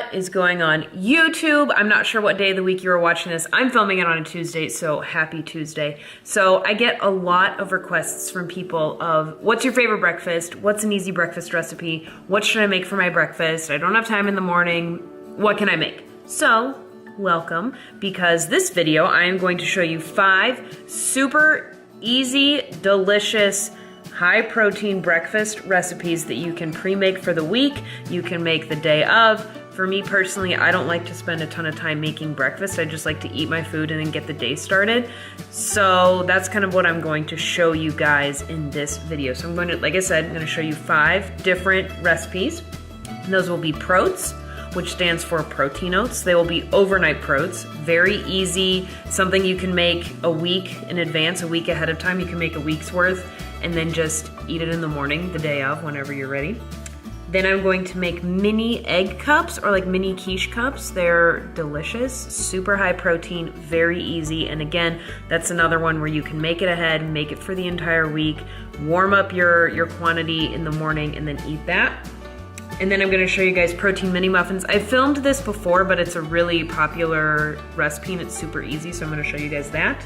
What is going on YouTube? I'm not sure what day of the week you are watching this. I'm filming it on a Tuesday, so happy Tuesday. So I get a lot of requests from people of what's your favorite breakfast? What's an easy breakfast recipe? What should I make for my breakfast? I don't have time in the morning. What can I make? So welcome, because this video I am going to show you 5 super easy, delicious, high protein breakfast recipes that you can pre-make for the week. You can make the day of. For me personally, I don't like to spend a ton of time making breakfast. I just like to eat my food and then get the day started. So that's kind of what I'm going to show you guys in this video. So I'm going to, like I said, I'm going to show you 5 different recipes. And those will be PROATS, which stands for protein oats. They will be overnight PROATS. Very easy, something you can make a week in advance, a week ahead of time. You can make a week's worth and then just eat it in the morning, the day of, whenever you're ready. Then I'm going to make mini egg cups, or like mini quiche cups. They're delicious, super high protein, very easy. And again, that's another one where you can make it ahead, make it for the entire week, warm up your quantity in the morning, and then eat that. And then I'm gonna show you guys protein mini muffins. I filmed this before, but it's a really popular recipe and it's super easy, so I'm gonna show you guys that.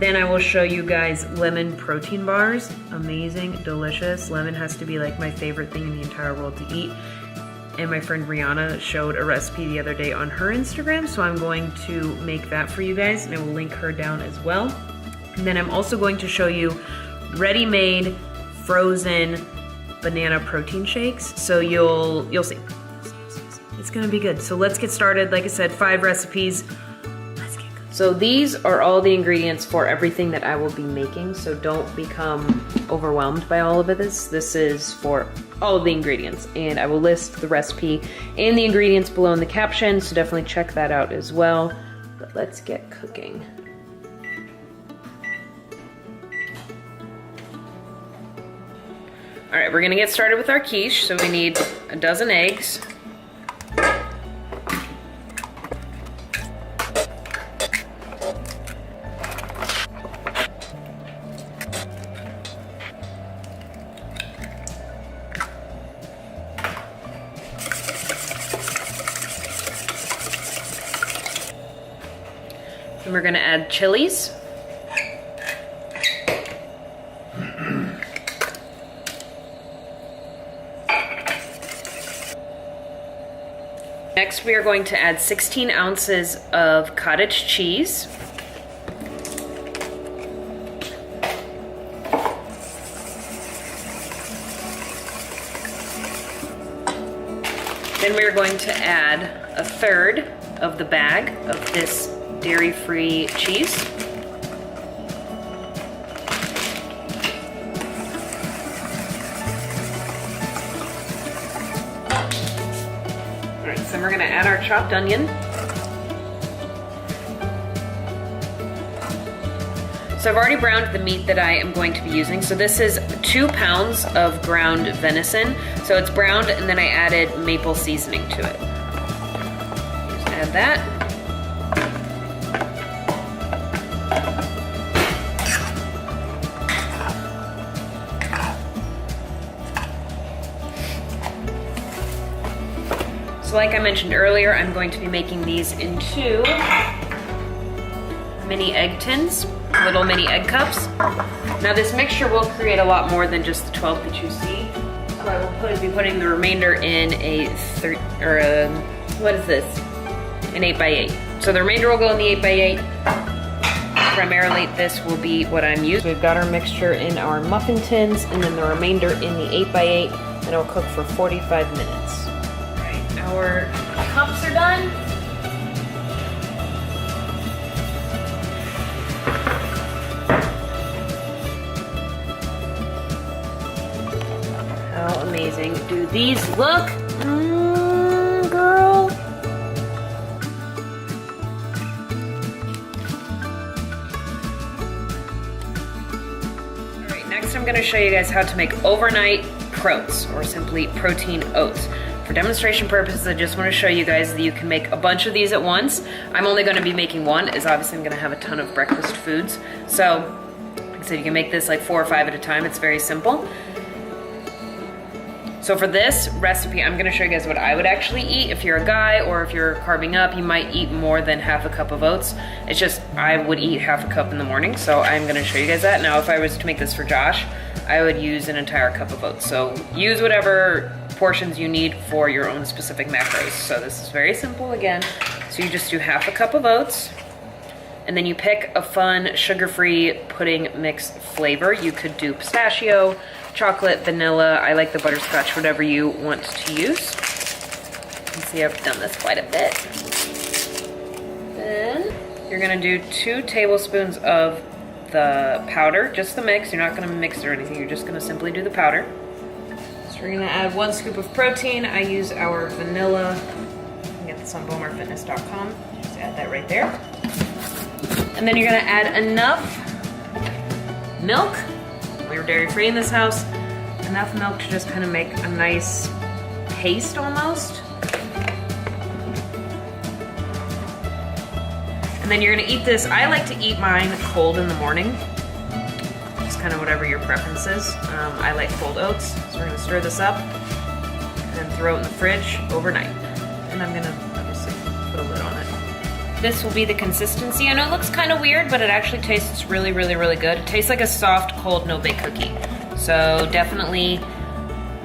Then I will show you guys lemon protein bars. Amazing, delicious. Lemon has to be like my favorite thing in the entire world to eat. And my friend Rihanna showed a recipe the other day on her Instagram, so I'm going to make that for you guys, and I will link her down as well. And then I'm also going to show you ready-made frozen banana protein shakes. So you'll see. It's gonna be good. So let's get started. Like I said, 5 recipes. So these are all the ingredients for everything that I will be making, so don't become overwhelmed by all of this. This is for all of the ingredients, and I will list the recipe and the ingredients below in the caption, so definitely check that out as well. But let's get cooking. All right, we're gonna get started with our quiche. So we need a dozen eggs. Then we're gonna add chilies. Next, we are going to add 16 ounces of cottage cheese. Then we are going to add a third of the bag of this dairy-free cheese. Alright, so then we're going to add our chopped onion. So I've already browned the meat that I am going to be using. So this is 2 pounds of ground venison. So it's browned, and then I added maple seasoning to it. Just add that. So like I mentioned earlier, I'm going to be making these into mini egg tins, little mini egg cups. Now this mixture will create a lot more than just the 12 that you see. So I will be putting the remainder in what is this? An 8x8. So the remainder will go in the 8x8. Primarily this will be what I'm using. So we've got our mixture in our muffin tins, and then the remainder in the 8x8, and it'll cook for 45 minutes. Our cups are done. How amazing do these look? Girl. All right, next I'm going to show you guys how to make overnight PROATS, or simply protein oats. For demonstration purposes, I just want to show you guys that you can make a bunch of these at once. I'm only going to be making one, as obviously I'm going to have a ton of breakfast foods. So, like I said, you can make this like 4 or 5 at a time. It's very simple. So for this recipe, I'm gonna show you guys what I would actually eat. If you're a guy or if you're carving up, you might eat more than half a cup of oats. It's just, I would eat half a cup in the morning, so I'm gonna show you guys that. Now, if I was to make this for Josh, I would use an entire cup of oats. So use whatever portions you need for your own specific macros. So this is very simple again. So you just do half a cup of oats, and then you pick a fun sugar-free pudding mix flavor. You could do pistachio, chocolate, vanilla. I like the butterscotch, whatever you want to use. You can see I've done this quite a bit. Then you're gonna do 2 tablespoons of the powder, just the mix. You're not gonna mix it or anything. You're just gonna simply do the powder. So we're gonna add 1 scoop of protein. I use our vanilla. You can get this on BomarFitness.com. Just add that right there. And then you're gonna add enough milk. We're dairy-free in this house. Enough milk to just kind of make a nice paste almost. And then you're gonna eat this. I like to eat mine cold in the morning. Just kind of whatever your preference is. I like cold oats, so we're gonna stir this up and then throw it in the fridge overnight. And I'm gonna obviously put a lid on it. This will be the consistency. I know it looks kind of weird, but it actually tastes really, really, really good. It tastes like a soft, cold, no-bake cookie. So definitely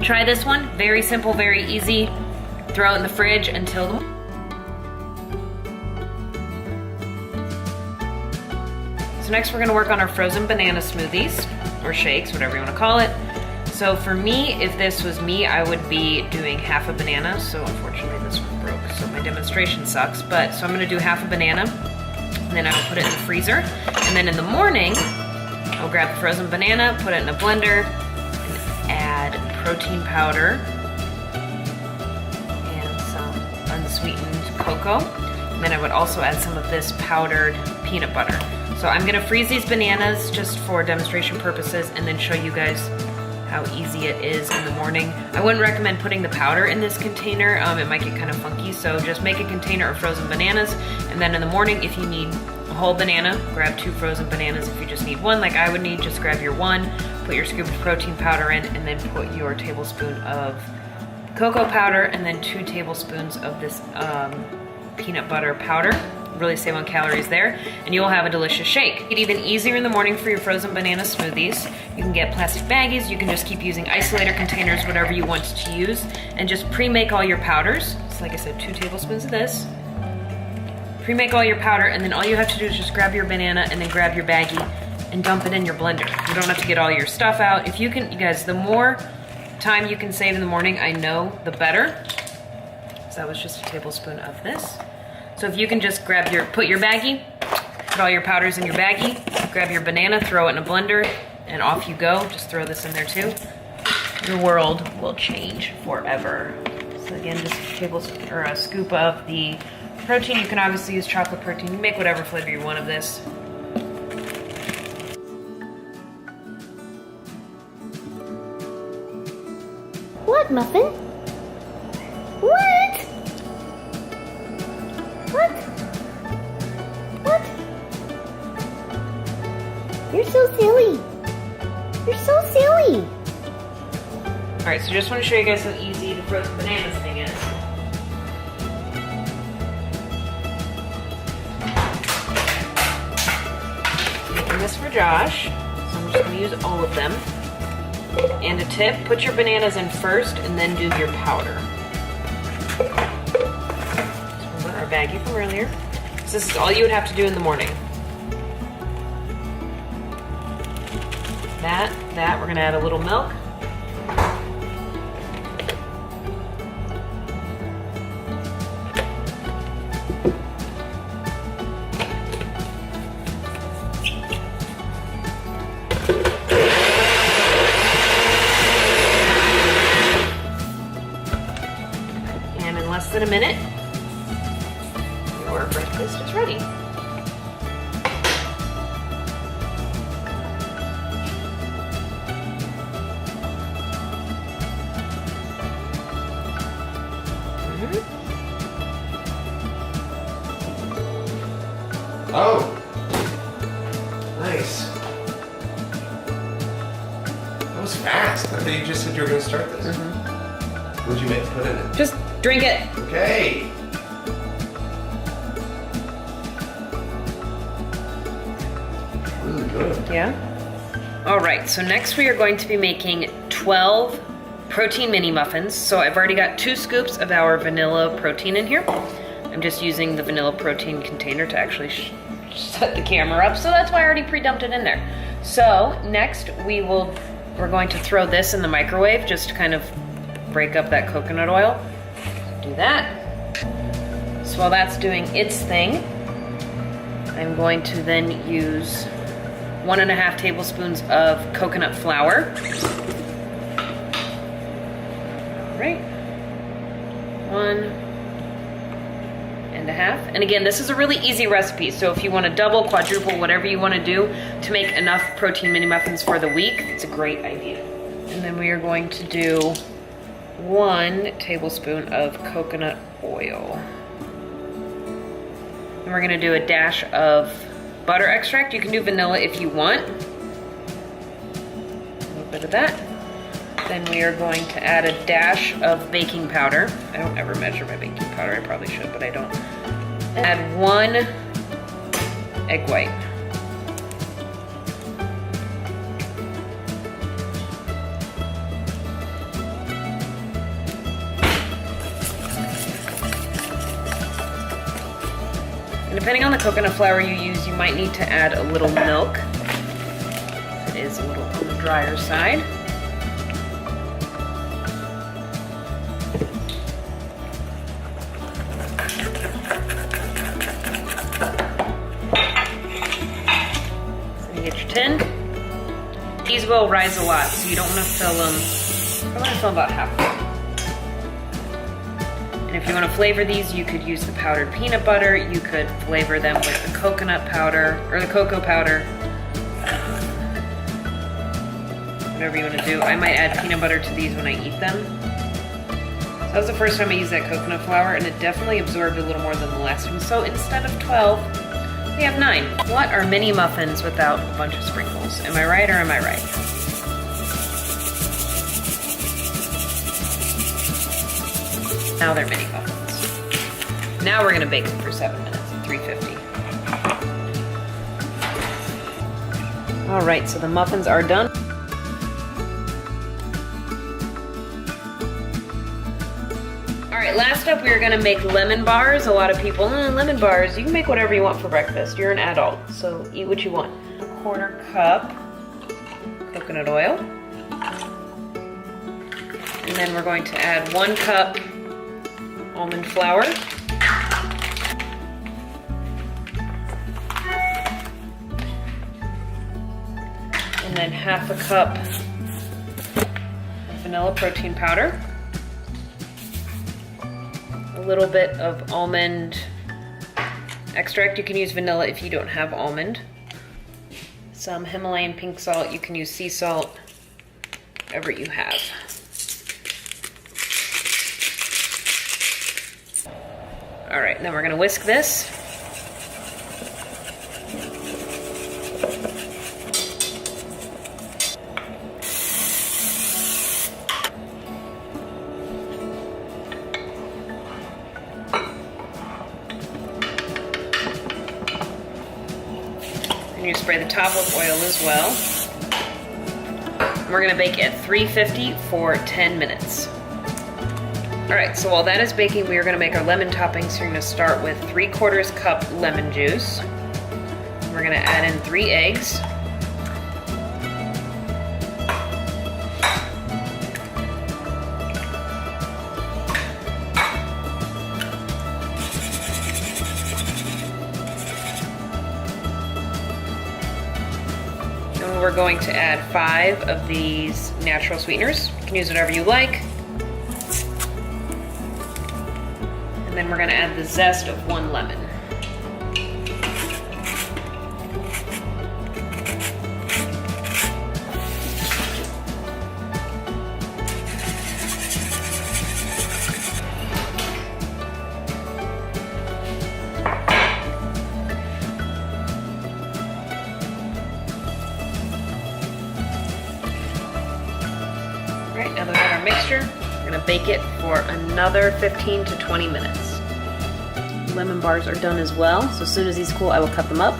try this one. Very simple, very easy. Throw it in the fridge until the... So next we're gonna work on our frozen banana smoothies, or shakes, whatever you wanna call it. So for me, if this was me, I would be doing half a banana. So unfortunately this one broke, so my demonstration sucks. But, so I'm gonna do half a banana, and then I'll put it in the freezer. And then in the morning, I'll grab the frozen banana, put it in a blender, and add protein powder, and some unsweetened cocoa. And then I would also add some of this powdered peanut butter. So I'm gonna freeze these bananas just for demonstration purposes, and then show you guys how easy it is in the morning. I wouldn't recommend putting the powder in this container. It might get kind of funky, so just make a container of frozen bananas, and then in the morning, if you need a whole banana, grab 2 frozen bananas. If you just need 1, like I would need, just grab your 1, put your scoop of protein powder in, and then put your tablespoon of cocoa powder, and then 2 tablespoons of this peanut butter powder. Really save on calories there, and you'll have a delicious shake. Make it even easier in the morning for your frozen banana smoothies. You can get plastic baggies, you can just keep using isolator containers, whatever you want to use, and just pre-make all your powders. So like I said, 2 tablespoons of this. Pre-make all your powder, and then all you have to do is just grab your banana and then grab your baggie and dump it in your blender. You don't have to get all your stuff out. If you can, you guys, the more time you can save in the morning, I know, the better. So that was just a tablespoon of this. So if you can just grab put your baggie, put all your powders in your baggie, grab your banana, throw it in a blender, and off you go. Just throw this in there too. Your world will change forever. So again, just a tablespoon or a scoop of the protein. You can obviously use chocolate protein. You make whatever flavor you want of this. What, Muffin? What? What? What? You're so silly. You're so silly. All right, so just want to show you guys how easy the frozen bananas thing is. Making this for Josh, so I'm just going to use all of them. And a tip, put your bananas in first and then do your powder. So our baggie from earlier. So this is all you would have to do in the morning. That, we're gonna add a little milk. And in less than a minute, your breakfast is ready. Oh, nice. That was fast. I thought you just said you were going to start this. What'd you put in it? Just drink it. Okay. Really good. Yeah. All right, so next we are going to be making 12 protein mini muffins. So I've already got 2 scoops of our vanilla protein in here. I'm just using the vanilla protein container to actually set the camera up, so that's why I already pre-dumped it in there. So next we're going to throw this in the microwave just to kind of break up that coconut oil. Do that. So while that's doing its thing, I'm going to then use 1.5 tablespoons of coconut flour. All right, 1.5. And again, this is a really easy recipe, so if you want to double, quadruple, whatever you want to do to make enough protein mini muffins for the week, it's a great idea. And then we are going to do 1 tablespoon of coconut oil. And we're gonna do a dash of butter extract. You can do vanilla if you want. A little bit of that. Then we are going to add a dash of baking powder. I don't ever measure my baking powder. I probably should, but I don't. Add 1 egg white. And depending on the coconut flour you use, you might need to add a little milk. It is a little on the drier side. Get your tin. These will rise a lot, so you don't want to fill them. I want to fill about half of them. And if you want to flavor these, you could use the powdered peanut butter. You could flavor them with the coconut powder or the cocoa powder. Whatever you want to do. I might add peanut butter to these when I eat them. So that was the first time I used that coconut flour, and it definitely absorbed a little more than the last one. So instead of 12, we have 9. What are mini muffins without a bunch of sprinkles? Am I right or am I right? Now they're mini muffins. Now we're gonna bake them for 7 minutes at 350. All right, so the muffins are done. All right, last up we are gonna make lemon bars. A lot of people, lemon bars, you can make whatever you want for breakfast. You're an adult, so eat what you want. 1/4 cup coconut oil. And then we're going to add 1 cup almond flour. And then 1/2 cup of vanilla protein powder. A little bit of almond extract. You can use vanilla if you don't have almond. Some Himalayan pink salt. You can use sea salt, whatever you have. All right, then we're gonna whisk this. And you spray the top with oil as well. We're gonna bake at 350 for 10 minutes. All right, so while that is baking, we are gonna make our lemon toppings. So you're gonna start with 3/4 cup lemon juice. We're gonna add in 3 eggs. And we're going to add 5 of these natural sweeteners. You can use whatever you like. And then we're gonna add the zest of 1 lemon. All right, now that we have our mixture, we're gonna bake it for another 15 to 20 minutes. Lemon bars are done as well, so as soon as these cool, I will cut them up.